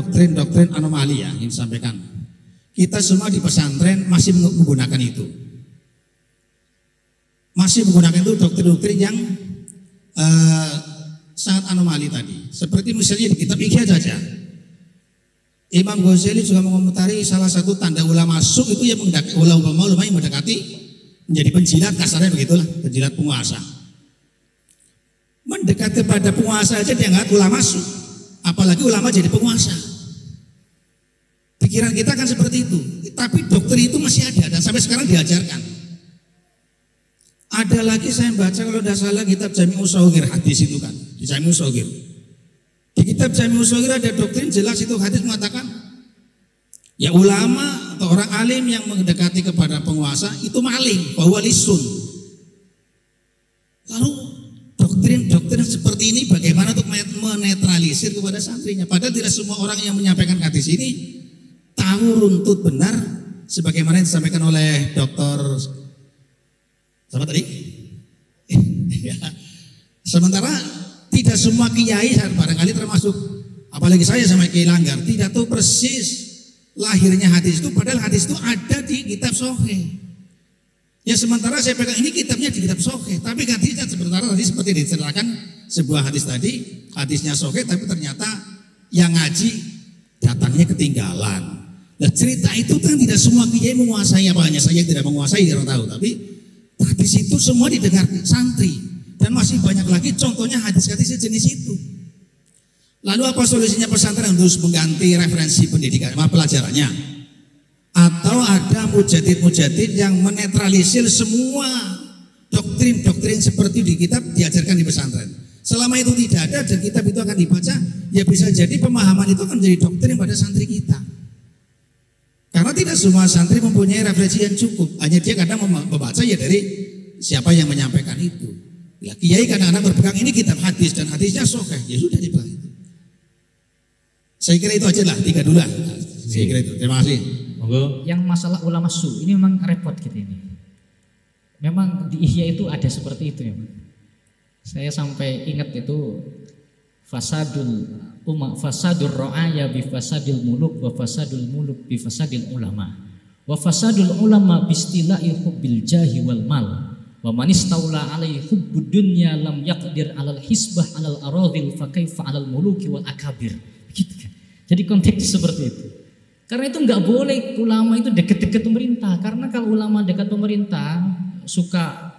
doktrin-doktrin anomali ya yang disampaikan. Kita semua di pesantren masih menggunakan itu. Masih menggunakan itu doktrin-doktrin yang sangat anomali tadi. Seperti misalnya di kitab Ihya saja. Imam Ghazali juga mengomentari salah satu tanda ulama suk itu yang ulama yang mendekati menjadi penjilat, kasarnya begitulah, penjilat penguasa. Mendekati pada penguasa aja dia nggak ulama suk, apalagi ulama jadi penguasa. Pikiran kita kan seperti itu, tapi doktrin itu masih ada dan sampai sekarang diajarkan. Ada lagi saya baca kalau tidak salah kitab Jami'us Shaghir, hadis itu kan di Jami'us Shaghir. Di kitab Jami'us Shaghir ada doktrin jelas itu hadis mengatakan ya ulama atau orang alim yang mendekati kepada penguasa itu maling, bahwa lisun. Lalu doktrin seperti ini bagaimana untuk menetralisir kepada santrinya? Padahal tidak semua orang yang menyampaikan hadis ini tahu runtut benar sebagaimana yang disampaikan oleh Dokter siapa tadi? Ya. Sementara tidak semua kiai barangkali termasuk apalagi saya sama Kiai Langgar tidak tahu persis lahirnya hadis itu, padahal hadis itu ada di kitab Sahih. Ya sementara saya pegang ini kitabnya di kitab Sahih, tapi hadisnya sementara tadi seperti diceritakan sebuah hadis tadi, hadisnya Sahih tapi ternyata yang ngaji datangnya ketinggalan. Nah cerita itu kan tidak semua kiai menguasai, apa hanya saya tidak menguasai, tidak tahu, tapi hadis itu semua didengar santri dan masih banyak lagi contohnya hadis-hadis jenis itu. Lalu apa solusinya pesantren untuk mengganti referensi pendidikan pelajarannya? Atau ada mujadid-mujadid yang menetralisir semua doktrin-doktrin seperti di kitab diajarkan di pesantren. Selama itu tidak ada dan kitab itu akan dibaca, ya bisa jadi pemahaman itu akan menjadi doktrin pada santri kita. Karena tidak semua santri mempunyai referensi yang cukup, hanya dia kadang membaca ya dari siapa yang menyampaikan itu. Ya, kiai kadang-kadang berpegang ini kitab hadis dan hadisnya sahih, ya sudah dipegang itu. Saya kira itu aja lah, 3 dulu lah. Saya kira itu. Terima kasih. Monggo. Yang masalah ulama su ini memang repot gitu ini. Memang di Ihya itu ada seperti itu ya. Saya sampai ingat itu fasadur ra'aya bi fasadil muluk wa fasadul muluk bi fasadil ulama. Wa fasadul ulama bistila'i hubbil jahi wal mal. Wa man istaula alaihi hubbud dunya lam yaqdir alal hisbah alal aradhil fa kaifa alal muluki wal akabir. Gitu kan. Jadi konteks seperti itu. Karena itu nggak boleh ulama itu dekat-dekat pemerintah. Karena kalau ulama dekat pemerintah suka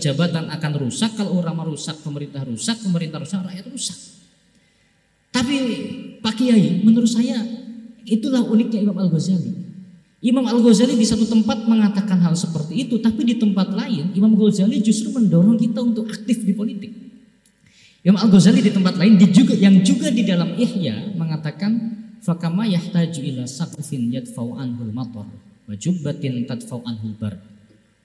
jabatan akan rusak. Kalau ulama rusak, pemerintah rusak, rakyat rusak. Tapi Pak Kiai, menurut saya itulah uniknya Imam Al-Ghazali. Imam Al-Ghazali di satu tempat mengatakan hal seperti itu, tapi di tempat lain Imam Ghazali justru mendorong kita untuk aktif di politik. Imam Al-Ghazali di tempat lain yang juga di dalam Ihya mengatakan fakama yahtaju ila saqfin yadfa'u anhul matar wa jubbatin tadfa'u anhul bar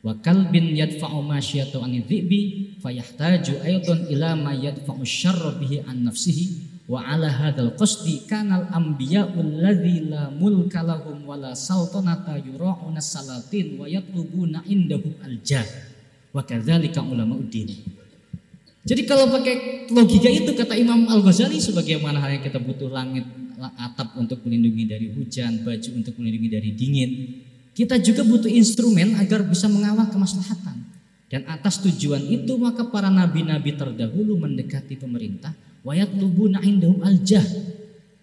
wa kalbin yadfa'u masyatu anidhibi fayahtaju aydan ila ma yadfa'u syarra bihi an nafsihi wa ala hadzal qasdi kanal anbiya'ul ladzi la mulka lahum wala sultanata yura'una salatin wa yatlubuna indahum al-jah wa kadzalika ulamauddin. Jadi kalau pakai logika itu kata Imam Al-Ghazali, sebagaimana hal yang kita butuh langit atap untuk melindungi dari hujan, baju untuk melindungi dari dingin, kita juga butuh instrumen agar bisa mengawal kemaslahatan. Dan atas tujuan itu maka para nabi-nabi terdahulu mendekati pemerintah, wayatlubuna indahum al-jah,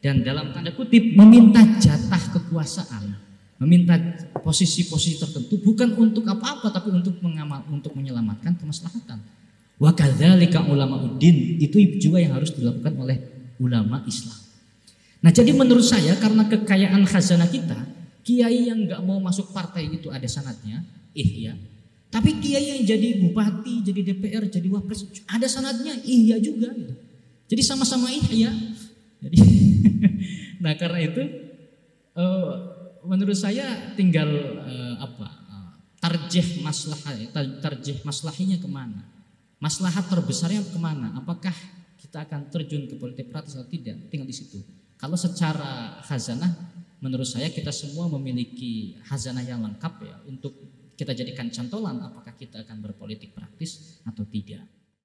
dan dalam tanda kutip meminta jatah kekuasaan, meminta posisi-posisi tertentu bukan untuk apa-apa tapi untuk menyelamatkan kemaslahatan. Wa kadzalika ulamauddin, itu juga yang harus dilakukan oleh ulama Islam. Nah, jadi menurut saya karena kekayaan khazanah kita, kiai yang nggak mau masuk partai itu ada sanadnya, Ihya. Tapi kiai yang jadi bupati, jadi DPR, jadi wapres ada sanadnya, Ihya juga gitu. Jadi sama-sama Ihya. Jadi nah karena itu menurut saya tinggal tarjih maslahinya kemana? Maslahat terbesarnya kemana? Apakah kita akan terjun ke politik praktis atau tidak? Tinggal di situ. Kalau secara khazanah, menurut saya kita semua memiliki khazanah yang lengkap ya untuk kita jadikan cantolan apakah kita akan berpolitik praktis atau tidak.